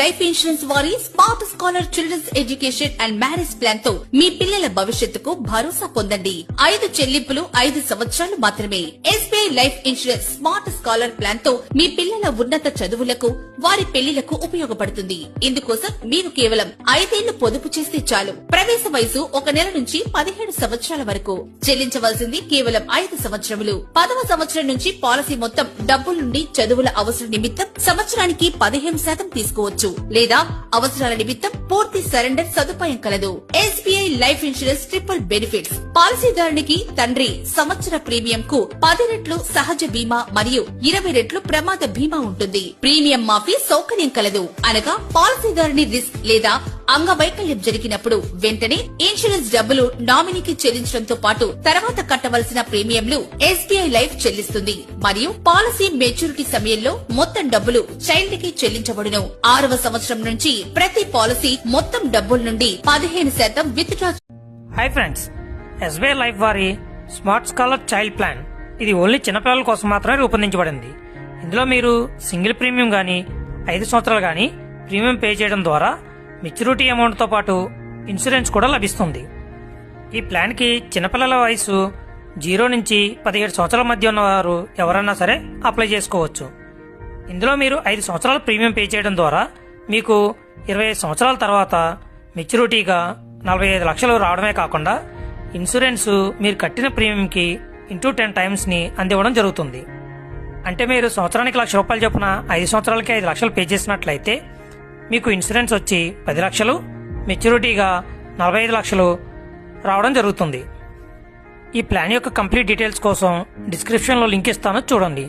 Life insurance వారి smart scholar children's education and marriage plan తో మీ పిల్లల భవిష్యత్తుకు భరోసా పొందండి. 5 చెల్లింపులు 5 సంవత్సరాలు మాత్రమే. SBI life insurance smart scholar plan తో మీ పిల్లల ఉన్నత చదువులకు, వారి పెళ్లిలకు ఉపయోగపడుతుంది. ఇందుకోసం మీరు కేవలం 5 ఏళ్లు పొదుపు చేస్తే చాలు. ప్రవేశ వయసు 1 నెల నుంచి 17 సంవత్సరాల వరకు. చెల్లించవలసింది కేవలం 5 సంవత్సరములు. 10వ సంవత్సరం నుంచి పాలసీ మొత్తం డబ్బుల నుండి చదువుల అవసరం నిమిత్తం సంవత్సరానికి 15% తీసుకోవచ్చు, లేదా అవసరాల నిమిత్తం పూర్తి సరెండర్ సదుపాయం కలదు. SBI life insurance triple benefits. పాలసీదారునికి తండ్రి సంవత్సర ప్రీమియం కు 10 రెట్లు సహజ బీమా మరియు 20 రెట్లు ప్రమాద బీమా ఉంటుంది. ప్రీమియం మాఫీ సౌకర్యం కలదు. అనగా పాలసీదారుని రిస్క్ లేదా అంగవైకల్యం జరిగినప్పుడు వెంటనే ఇన్సూరెన్స్ డబ్బులు నామినీకి చెల్లించడంతో పాటు తర్వాత కట్టవలసిన ప్రీమియంలు ఎస్బీఐ లైఫ్ చెల్లిస్తుంది. మరియు పాలసీ మెచ్యూరిటీ సమయంలో మొత్తం డబ్బులు చైల్డ్ కి చెల్లించబడును. 6వ సంవత్సరం నుంచి ప్రతి పాలసీ మొత్తం డబ్బుల నుండి 15% with draw. Hi friends, SBI life వారి స్మార్ట్ స్కాలర్ చైల్డ్ ప్లాన్ ఇది ఓన్లీ చిన్నపిల్లల కోసం మాత్రమే రూపొందించబడింది. ఇందులో మీరు సింగిల్ ప్రీమియం గానీ 5 సంవత్సరాలు గానీ ప్రీమియం పే చేయడం ద్వారా మెచ్యూరిటీ అమౌంట్ తో పాటు ఇన్సూరెన్స్ కూడా లభిస్తుంది. ఈ ప్లాన్ కి చిన్నపిల్లల వయసు 0 నుంచి 17 సంవత్సరాల మధ్య ఉన్నవారు ఎవరన్నా సరే అప్లై చేసుకోవచ్చు. ఇందులో మీరు 5 సంవత్సరాల ప్రీమియం పే చేయడం ద్వారా మీకు 25 సంవత్సరాల తర్వాత మెచ్యూరిటీగా 45 లక్షలు రావడమే కాకుండా ఇన్సూరెన్స్ మీరు కట్టిన ప్రీమియంకి *10 టైమ్స్ ని అందివ్వడం జరుగుతుంది. అంటే మీరు సంవత్సరానికి ₹1,00,000 చొప్పున 5 సంవత్సరాలకి 5 లక్షలు పే చేసినట్లయితే మీకు ఇన్సూరెన్స్ వచ్చి 10 లక్షలు, మెచ్యూరిటీగా 45 లక్షలు రావడం జరుగుతుంది. ఈ ప్లాన్ యొక్క కంప్లీట్ డీటెయిల్స్ కోసం డిస్క్రిప్షన్ లో లింక్ ఇస్తాను, చూడండి.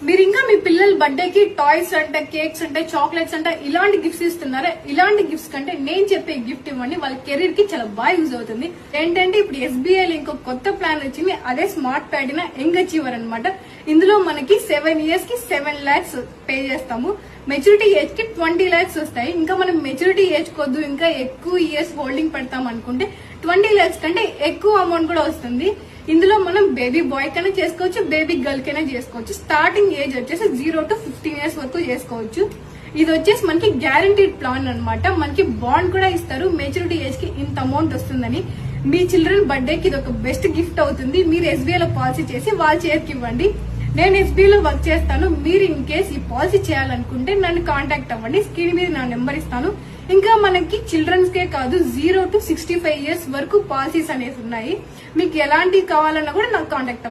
మీరు ఇంకా మీ పిల్లల బర్త్డేకి టాయ్స్ అంటే, కేక్స్ అంటే, చాక్లెట్స్ అంటే ఇలాంటి గిఫ్ట్స్ ఇస్తున్నారా? ఇలాంటి గిఫ్ట్స్ కంటే నేను చెప్పే గిఫ్ట్ ఇవ్వండి. వాళ్ళ కెరీర్ కి చాలా బాగా యూజ్ అవుతుంది. ఏంటంటే ఇప్పుడు ఎస్బీఐ లో ఇంకో కొత్త ప్లాన్ వచ్చింది. అదే స్మార్ట్ ప్యాడినా యంగ్ అచీవర్ అనమాట. ఇందులో మనకి 7 years కి 7 lakhs పే చేస్తాము. మెచ్యూరిటీ ఏజ్ కి 20 lakhs వస్తాయి. ఇంకా మనం మెచ్యూరిటీ ఏజ్ కొద్దు ఇంకా ఎక్కువ ఇయర్స్ హోల్డింగ్ పెడతాం అనుకుంటే 20 lakhs కంటే ఎక్కువ అమౌంట్ కూడా వస్తుంది. ఇందులో మనం బేబీ బాయ్ కైనా చేసుకోవచ్చు, బేబీ గర్ల్ కైనా చేసుకోవచ్చు. స్టార్టింగ్ ఏజ్ వచ్చేసి 0 to 15 years వరకు చేసుకోవచ్చు. ఇది వచ్చేసి మనకి గ్యారంటీడ్ ప్లాన్ అనమాట. మనకి బాండ్ కూడా ఇస్తారు మెచ్యూరిటీ ఏజ్ కి ఇంత అమౌంట్ వస్తుందని. మీ చిల్డ్రన్ బర్త్డే కి ఇది ఒక బెస్ట్ గిఫ్ట్ అవుతుంది. మీరు ఎస్బీఐ లో పాలసీ చేసి వాళ్ళ చేతికి ఇవ్వండి. నేను ఎస్బీఐ లో వర్క్ చేస్తాను. మీరు ఇన్ కేస్ ఈ పాలసీ చేయాలనుకుంటే నన్ను కాంటాక్ట్ అవ్వండి. స్క్రీన్ మీద నా నెంబర్ ఇస్తాను. ఇంకా మనకి చిల్డ్రన్స్ కే కాదు 0 to 65 years వరకు పాలసీస్ అనేవి ఉన్నాయి. మీకు ఎలాంటివి కావాలన్నా కూడా నాకు కాంటాక్ట్